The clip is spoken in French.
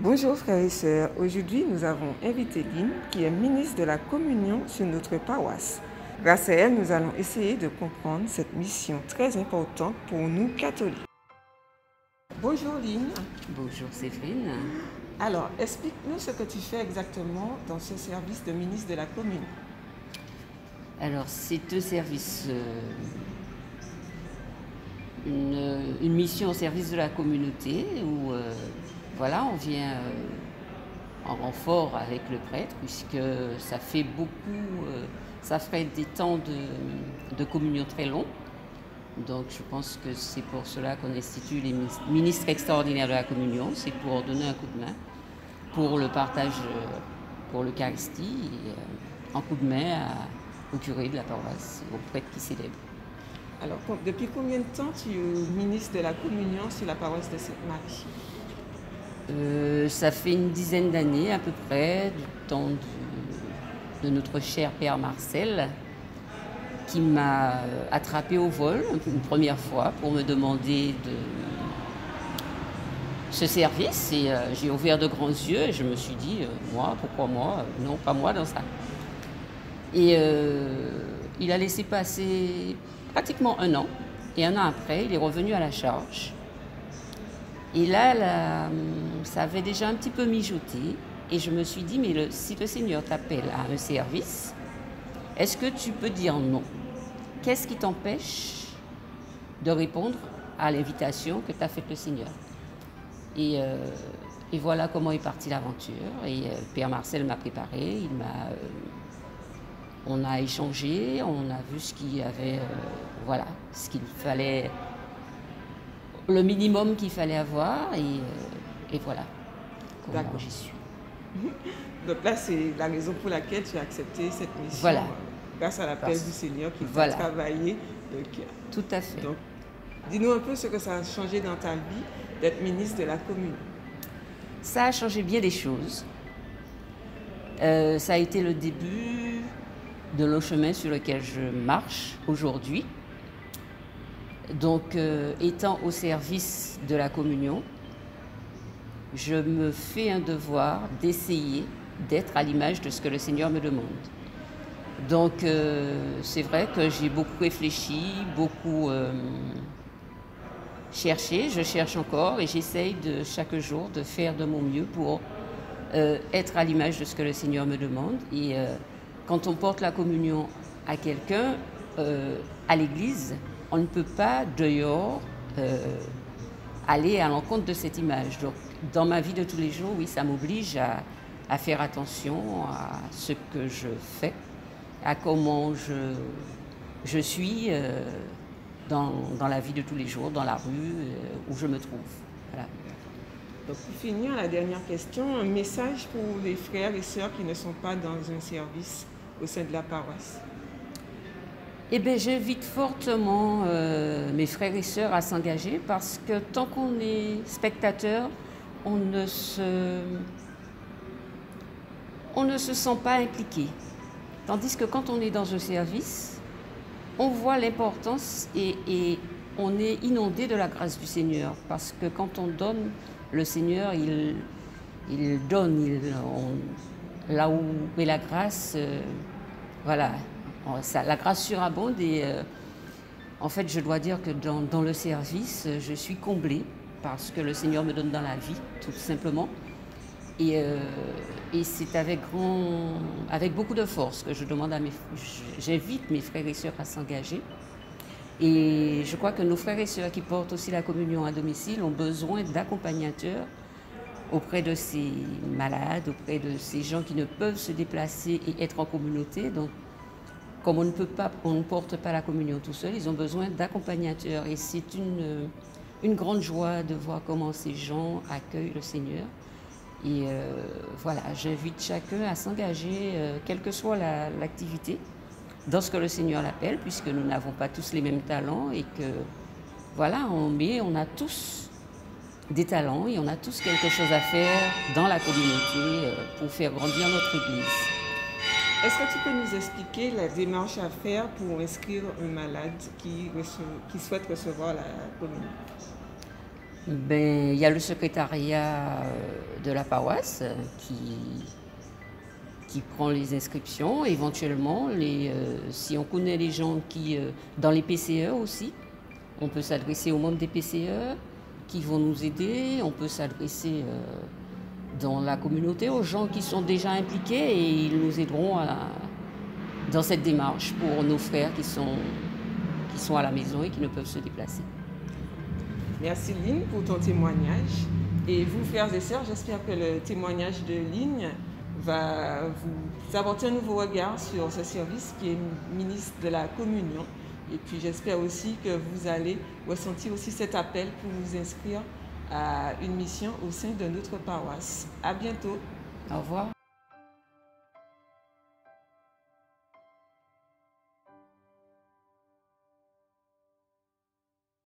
Bonjour frères et sœurs, aujourd'hui nous avons invité Lynn qui est ministre de la Communion sur notre paroisse. Grâce à elle, nous allons essayer de comprendre cette mission très importante pour nous catholiques. Bonjour Lynn. Bonjour Séverine. Alors, explique-nous ce que tu fais exactement dans ce service de ministre de la Communion. Alors c'est deux services, une mission au service de la communauté où voilà, on vient en renfort avec le prêtre puisque ça fait beaucoup, ça ferait des temps de communion très longs. Donc je pense que c'est pour cela qu'on institue les ministres extraordinaires de la communion, c'est pour donner un coup de main pour le partage, pour l'Eucharistie, un coup de main au curé de la paroisse, au prêtre qui célèbre. Alors, depuis combien de temps tu es ministre de la Communion sur la paroisse de Sainte-Marie? Ça fait une dizaine d'années à peu près, du temps de notre cher père Marcel, qui m'a attrapé au vol une première fois pour me demander de ce service. Et j'ai ouvert de grands yeux et je me suis dit, moi, pourquoi moi? Non, pas moi dans ça. Et il a laissé passer pratiquement un an. Et un an après, il est revenu à la charge. Et là, ça avait déjà un petit peu mijoté. Et je me suis dit, mais si le Seigneur t'appelle à un service, est-ce que tu peux dire non? Qu'est-ce qui t'empêche de répondre à l'invitation que t'a faite le Seigneur? Et voilà comment est partie l'aventure. Et Père Marcel m'a préparé, on a échangé, on a vu ce qu'il y avait, voilà, ce qu'il fallait, le minimum qu'il fallait avoir, et voilà comment j'y suis. Donc là, c'est la raison pour laquelle tu as accepté cette mission, voilà. Grâce à l'appel du Seigneur qui t'a voilà. travaillé le cœur. Tout à fait. Donc, dis-nous un peu ce que ça a changé dans ta vie d'être ministre de la Communion. Ça a changé bien des choses. Ça a été le début de le chemin sur lequel je marche aujourd'hui. Donc, étant au service de la communion, je me fais un devoir d'essayer d'être à l'image de ce que le Seigneur me demande. Donc, c'est vrai que j'ai beaucoup réfléchi, beaucoup cherché, je cherche encore et j'essaye de chaque jour de faire de mon mieux pour être à l'image de ce que le Seigneur me demande. Et quand on porte la communion à quelqu'un, à l'église, on ne peut pas dehors aller à l'encontre de cette image. Donc, dans ma vie de tous les jours, oui, ça m'oblige à faire attention à ce que je fais, à comment je suis dans la vie de tous les jours, dans la rue, où je me trouve. Voilà. Donc, pour finir, la dernière question, un message pour les frères et sœurs qui ne sont pas dans un service au sein de la paroisse. Eh bien, j'invite fortement mes frères et sœurs à s'engager parce que tant qu'on est spectateur, on ne se sent pas impliqué. Tandis que quand on est dans un service, on voit l'importance et on est inondé de la grâce du Seigneur. Parce que quand on donne, le Seigneur, il donne. Là où est la grâce, voilà, la grâce surabonde. Et en fait, je dois dire que dans le service, je suis comblée parce que le Seigneur me donne dans la vie, tout simplement. Et c'est avec beaucoup de force que je demande j'invite mes frères et sœurs à s'engager. Et je crois que nos frères et sœurs qui portent aussi la communion à domicile ont besoin d'accompagnateurs auprès de ces malades, auprès de ces gens qui ne peuvent se déplacer et être en communauté. Donc, comme on ne porte pas la communion tout seul, ils ont besoin d'accompagnateurs. Et c'est une grande joie de voir comment ces gens accueillent le Seigneur. Et voilà, j'invite chacun à s'engager, quelle que soit l'activité, dans ce que le Seigneur l'appelle, puisque nous n'avons pas tous les mêmes talents et que, voilà, on a tous des talents et on a tous quelque chose à faire dans la communauté pour faire grandir notre Église. Est-ce que tu peux nous expliquer la démarche à faire pour inscrire un malade qui souhaite recevoir la communion? Ben, il y a le secrétariat de la paroisse qui prend les inscriptions. Éventuellement, si on connaît les gens dans les PCE aussi, on peut s'adresser aux membres des PCE qui vont nous aider. On peut s'adresser dans la communauté aux gens qui sont déjà impliqués et ils nous aideront dans cette démarche pour nos frères qui sont à la maison et qui ne peuvent se déplacer. Merci Lynn pour ton témoignage. Et vous, frères et sœurs, j'espère que le témoignage de Lynn va vous apporter un nouveau regard sur ce service qui est ministre de la Communion. Et puis j'espère aussi que vous allez ressentir aussi cet appel pour vous inscrire à une mission au sein de notre paroisse. À bientôt. Au revoir.